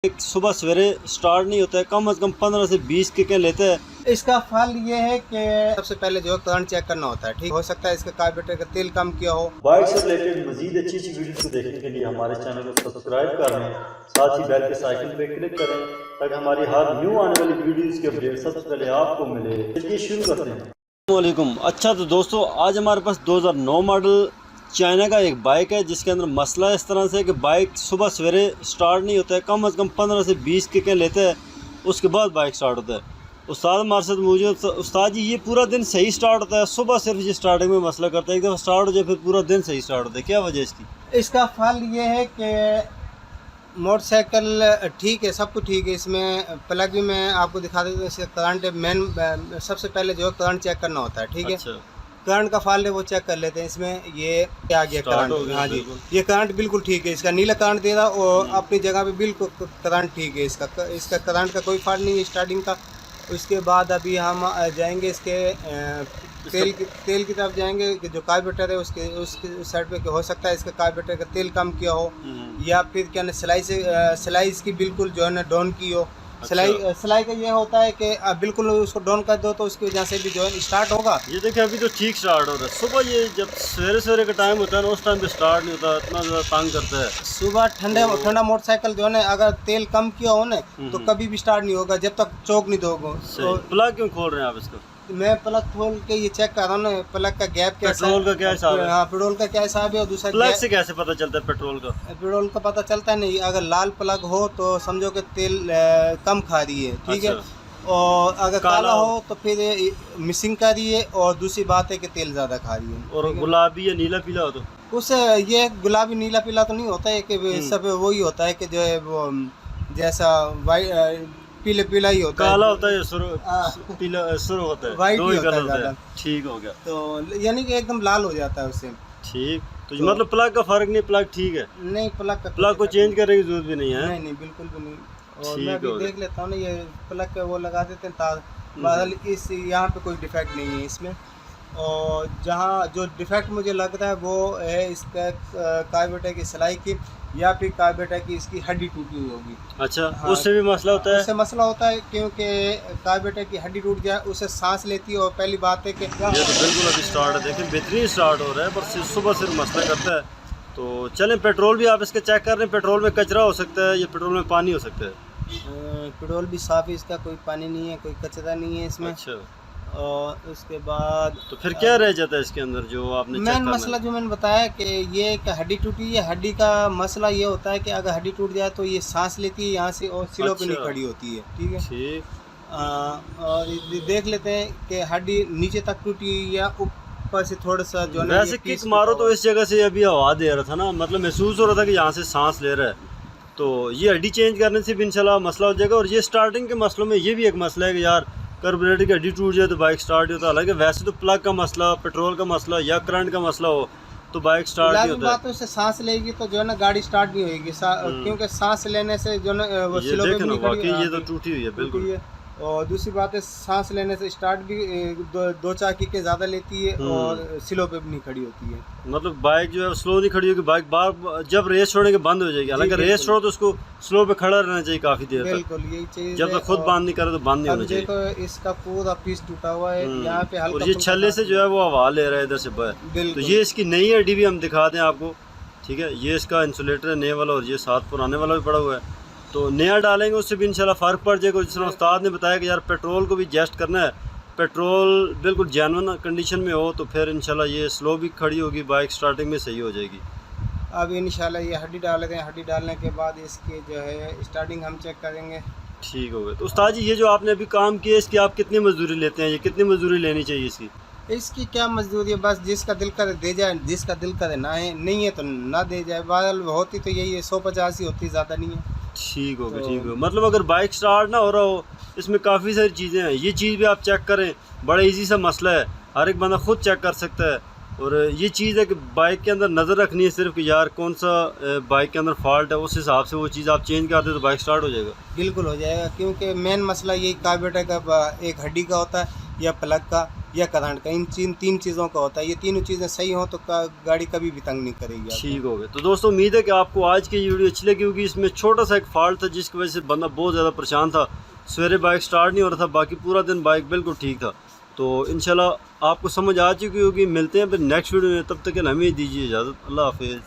एक सुबह सवेरे स्टार्ट नहीं होता है, कम से कम 15 से 20 किकें लेते हैं। इसका फल ये है कि सबसे पहले जो करंट चेक करना होता है, ठीक हो सकता है इसका कार्बोरेटर का तेल कम किया हो। बाइक से रिलेटेड मजीद अच्छी अच्छी वीडियोस को देखने के लिए हमारे चैनल को सब्सक्राइब कर लें, साथ ही बेल के आइकन पे क्लिक करें ताकि हमारी हर न्यू आने वाली वीडियोस के अपडेट सबसे पहले आपको मिले। चलिए शुरू करते हैं। अस्सलाम वालेकुम। अच्छा तो दोस्तों, आज हमारे पास 2009 मॉडल चाइना का एक बाइक है जिसके अंदर मसला इस तरह से है कि बाइक सुबह सवेरे स्टार्ट नहीं होता है, कम से कम 15 से 20 किकें लेते हैं, उसके बाद बाइक स्टार्ट होता है। उस्ताद हमारे साथ मौजूद। उस्ताद जी, ये पूरा दिन सही स्टार्ट होता है, सुबह सिर्फ ये स्टार्टिंग में मसला करता है, एक दफ़ा स्टार्ट हो जाए फिर पूरा दिन सही स्टार्ट होता है, क्या वजह इसकी? इसका फल ये है कि मोटरसाइकिल ठीक है, सब कुछ ठीक है। इसमें प्लग भी मैं आपको दिखा देता हूँ। इसका करंट मेन सबसे पहले जो करंट चेक करना होता है, ठीक है। अच्छा। करंट का फॉल्ट है वो चेक कर लेते हैं। इसमें ये आ गया करंट, हाँ जी, ये करंट बिल्कुल ठीक है। इसका नीला करंट दे रहा और अपनी जगह पे बिल्कुल करंट ठीक है। इसका करंट का कोई फॉल्ट नहीं है स्टार्टिंग का। उसके बाद अभी हम जाएंगे इसके तेल की तरफ जाएंगे कि जो कार्बोरेटर है उसके साइड पे हो सकता है इसका कार्बोरेटर का तेल कम किया हो, या फिर क्या ना सिलाई इसकी बिल्कुल जो है ना डाउन की हो। सिलाई का ये होता है कि बिल्कुल उसको डाउन कर दो तो उसकी वजह से भी जो है स्टार्ट होगा। ये देखिए अभी तो ठीक स्टार्ट हो रहा है। सुबह ये जब सवेरे का टाइम होता है ना, उस टाइम पे स्टार्ट नहीं होता, इतना ज़्यादा तंग करता है। सुबह ठंडा मोटरसाइकिल जो है ना, अगर तेल कम किया हो ना तो कभी भी स्टार्ट नहीं होगा जब तक चौक नहीं दोगे। तो प्लग क्यों खोल रहे हैं आप इसको? मैं प्लग खोल के ये चेक कर रहा हूँ ना, प्लग का गैप कैसा है, पेट्रोल का क्या हिसाब है? हाँ, पेट्रोल का क्या हिसाब है। और दूसरा प्लग से कैसे पता चलता है पेट्रोल का? पेट्रोल का पता चलता नहीं, अगर लाल प्लग हो तो समझो कि तेल कम खा रही है, ठीक है। और अगर काला हो तो फिर मिसिंग कर रही है, और दूसरी बात है कि तेल ज़्यादा खा रही है। और गुलाबी या नीला पीला हो तो उस ये गुलाबी नीला पीला तो नहीं होता है कि सब वही होता है कि जो है वो जैसा वाइट पीला ही होता है। काला होता है, पीला सुर होता है, वाइट दो ही ही होता कलर है। होता है। ठीक हो गया, तो यानी कि एकदम लाल हो जाता है उससे। ठीक। तो मतलब प्लग का फर्क नहीं, प्लग ठीक है? नहीं, प्लग को चेंज करने की जरूरत भी नहीं है। नहीं, बिल्कुल भी नहीं। और मैं भी देख लेता हूँ ना, ये प्लग का वो लगा देते हैं तार बादल, इस यहाँ पे कोई डिफेक्ट नहीं है इसमें। और जहाँ जो डिफेक्ट मुझे लगता है वो है इसका कार्बोरेटर की सिलाई की, या फिर कार्बोरेटर की इसकी हड्डी टूटी हुई होगी। अच्छा, हाँ, उससे भी मसला होता है? उससे मसला होता है क्योंकि कार्बोरेटर की हड्डी टूट जाए, उससे सांस लेती है। और पहली बात है कि ये तो बिल्कुल अभी स्टार्ट है, देखिए बेहतरीन स्टार्ट हो रहा है, पर सुबह सिर्फ मसला करता है। तो चलें, पेट्रोल भी आप इसका चेक कर रहे हैं। पेट्रोल में कचरा हो सकता है या पेट्रोल में पानी हो सकता है? पेट्रोल भी साफ है, इसका कोई पानी नहीं है, कोई कचरा नहीं है इसमें। अच्छा। और उसके बाद तो फिर क्या रह जाता है इसके अंदर जो आपने चेक मेन करना मसला जो मैंने बताया कि ये एक हड्डी टूटी है। हड्डी का मसला ये होता है कि अगर हड्डी टूट जाए तो ये सांस लेती है यहाँ से और सिलों पे नहीं खड़ी होती है, ठीक है। ठीक। और ये देख लेते हैं कि हड्डी नीचे तक टूटी या ऊपर से थोड़ा सा जो है। वैसे किक मारो तो इस जगह से अभी हवा दे रहा था ना, मतलब महसूस हो रहा था कि यहाँ से सांस ले रहा है, तो ये हड्डी चेंज करने से भी इंशाल्लाह मसला हो जाएगा। और ये स्टार्टिंग के मसलों में ये भी एक मसला है कि यार कार्बोरेटर की हड्डी टूट जाए तो बाइक स्टार्ट नहीं होता। हालांकि वैसे तो प्लग का मसला, पेट्रोल का मसला या करंट का मसला हो तो बाइक स्टार्ट नहीं होता। बात उससे सांस लेगी तो जो है ना गाड़ी स्टार्ट नहीं होगी, क्योंकि सांस लेने से जो ना वो ये देखें ना, वाकई ये तो टूटी हुई है बिल्कुल। और दूसरी बात है, सांस लेने से स्टार्ट भी दो चार किकें ज़्यादा लेती है और स्लो पे भी नहीं खड़ी होती है। मतलब बाइक जो है स्लो नहीं खड़ी होगी, बाइक बार जब रेस छोड़ने के बंद हो जाएगी। हालांकि रेस छोड़ो तो उसको स्लो पे खड़ा रहना चाहिए काफ़ी देर तक। बिल्कुल यही चाहिए, जब तक खुद बंद नहीं करे तो बंद नहीं होना चाहिए। देखो इसका पूरा पीस टूटा हुआ है यहाँ पे हल्का, और ये छल्ले से जो है वो हवा ले रहा है इधर से बाहर। तो ये इसकी नई हड्डी भी हम दिखा दें आपको, ठीक है। ये इसका इंसुलेटर है नए वाला, और ये साथ पुराने वाला भी पड़ा हुआ है। तो नया डालेंगे उससे भी इंशाल्लाह फ़र्क पड़ जाएगा। जिस तरह उस्ताद ने बताया कि यार पेट्रोल को भी एडजस्ट करना है, पेट्रोल बिल्कुल जेन्युइन कंडीशन में हो तो फिर इंशाल्लाह ये स्लो भी खड़ी होगी, बाइक स्टार्टिंग में सही हो जाएगी। अब इंशाल्लाह ये हड्डी डाल देते हैं, हड्डी डालने के बाद इसकी जो है स्टार्टिंग हम चेक करेंगे। ठीक हो गया। तो उस्ताद जी, ये जो आपने अभी काम किया इसकी आप कितनी मजदूरी लेते हैं? ये कितनी मजदूरी लेनी चाहिए इसकी? इसकी क्या मजदूरी है, बस जिसका दिल करे दे जाए, जिसका दिल करे ना है, नहीं है तो ना दे जाए। बादल होती तो यही है, 150 ही होती, ज़्यादा नहीं है। ठीक हो गया, ठीक हो। मतलब अगर बाइक स्टार्ट ना हो रहा हो, इसमें काफ़ी सारी चीज़ें हैं, ये चीज़ भी आप चेक करें, बड़ा इजी सा मसला है, हर एक बंदा खुद चेक कर सकता है। और ये चीज़ है कि बाइक के अंदर नज़र रखनी है सिर्फ कि यार कौन सा बाइक के अंदर फॉल्ट है, उस हिसाब से वो चीज़ आप चेंज कर दे तो बाइक स्टार्ट हो जाएगा। बिल्कुल हो जाएगा, क्योंकि मेन मसला यही कार्बोरेटर का एक हड्डी का होता है या प्लग का। या करंट का, इन तीन चीज़ों का होता है। ये तीनों चीज़ें सही हों तो गाड़ी कभी भी तंग नहीं करेगी आपको। ठीक हो गया। तो दोस्तों उम्मीद है कि आपको आज की वीडियो अच्छी लगी होगी। इसमें छोटा सा एक फॉल्ट था जिसकी वजह से बंदा बहुत ज़्यादा परेशान था, सवेरे बाइक स्टार्ट नहीं हो रहा था, बाकी पूरा दिन बाइक बिल्कुल ठीक था। तो इंशाल्लाह आपको समझ आ चुकी होगी। मिलते हैं फिर नेक्स्ट वीडियो में, तब तक के लिए हमें दीजिए इजाज़त। अल्लाह हाफिज़।